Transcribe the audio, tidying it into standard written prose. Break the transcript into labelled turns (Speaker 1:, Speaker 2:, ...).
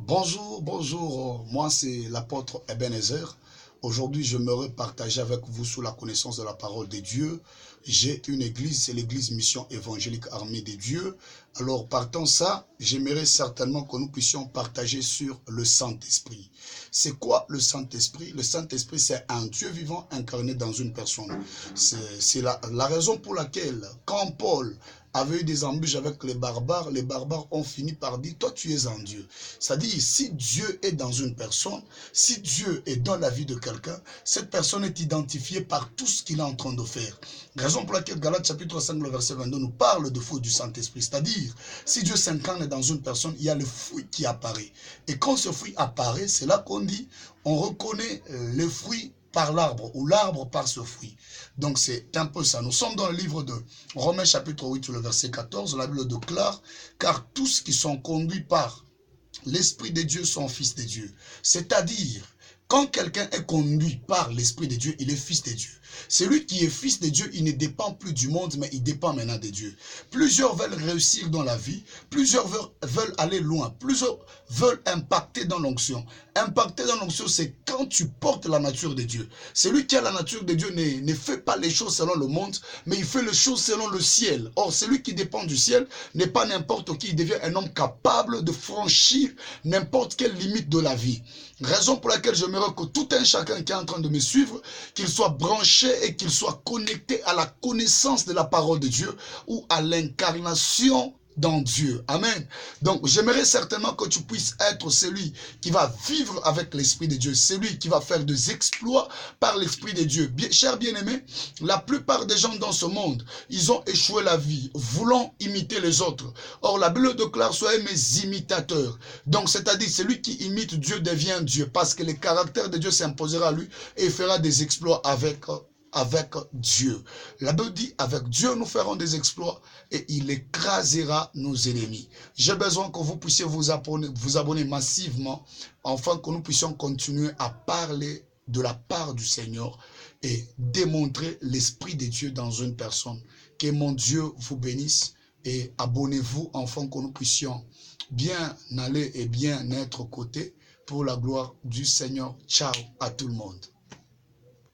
Speaker 1: Bonjour, bonjour, moi c'est l'apôtre Ebenezer. Aujourd'hui, j'aimerais partager avec vous sous la connaissance de la parole de Dieu. J'ai une église, c'est l'église Mission Évangélique Armée de Dieu. Alors, partant ça, j'aimerais certainement que nous puissions partager sur le Saint-Esprit. C'est quoi le Saint-Esprit? Le Saint-Esprit, c'est un Dieu vivant incarné dans une personne. C'est la raison pour laquelle, quand Paul avait eu des embûches avec les barbares ont fini par dire, toi tu es un Dieu. C'est-à-dire, si Dieu est dans une personne, si Dieu est dans la vie de quelqu'un, cette personne est identifiée par tout ce qu'il est en train de faire. Raison pour laquelle Galates chapitre 5, le verset 22 nous parle de fruit du Saint-Esprit. C'est-à-dire, si Dieu s'incarne dans une personne, il y a le fruit qui apparaît. Et quand ce fruit apparaît, c'est là qu'on dit, on reconnaît le fruit par l'arbre ou l'arbre par ce fruit. Donc c'est un peu ça. Nous sommes dans le livre de Romains chapitre 8, le verset 14. La Bible déclare, car tous qui sont conduits par l'Esprit de Dieu sont fils de Dieu. C'est-à-dire, quand quelqu'un est conduit par l'Esprit de Dieu, il est fils de Dieu. Celui qui est fils de Dieu, il ne dépend plus du monde, mais il dépend maintenant de Dieu. Plusieurs veulent réussir dans la vie, plusieurs veulent aller loin, plusieurs veulent impacter dans l'onction. Impacter dans l'onction, c'est quand tu portes la nature de Dieu. Celui qui a la nature de Dieu ne fait pas les choses selon le monde, mais il fait les choses selon le ciel. Or, celui qui dépend du ciel n'est pas n'importe qui, il devient un homme capable de franchir n'importe quelle limite de la vie. Raison pour laquelle j'aimerais que tout un chacun qui est en train de me suivre, qu'il soit branché et qu'il soit connecté à la connaissance de la parole de Dieu ou à l'incarnation dans Dieu. Amen. Donc, j'aimerais certainement que tu puisses être celui qui va vivre avec l'Esprit de Dieu, celui qui va faire des exploits par l'Esprit de Dieu. Chers bien-aimés, la plupart des gens dans ce monde, ils ont échoué la vie, voulant imiter les autres. Or, la Bible déclare, soyez mes imitateurs. Donc, c'est-à-dire, celui qui imite Dieu devient Dieu, parce que le caractère de Dieu s'imposera à lui et il fera des exploits avec Dieu. La Bible dit, avec Dieu, nous ferons des exploits et il écrasera nos ennemis. J'ai besoin que vous puissiez vous abonner massivement, afin que nous puissions continuer à parler de la part du Seigneur et démontrer l'Esprit de Dieu dans une personne. Que mon Dieu vous bénisse et abonnez-vous, afin que nous puissions bien aller et bien être côté pour la gloire du Seigneur. Ciao à tout le monde.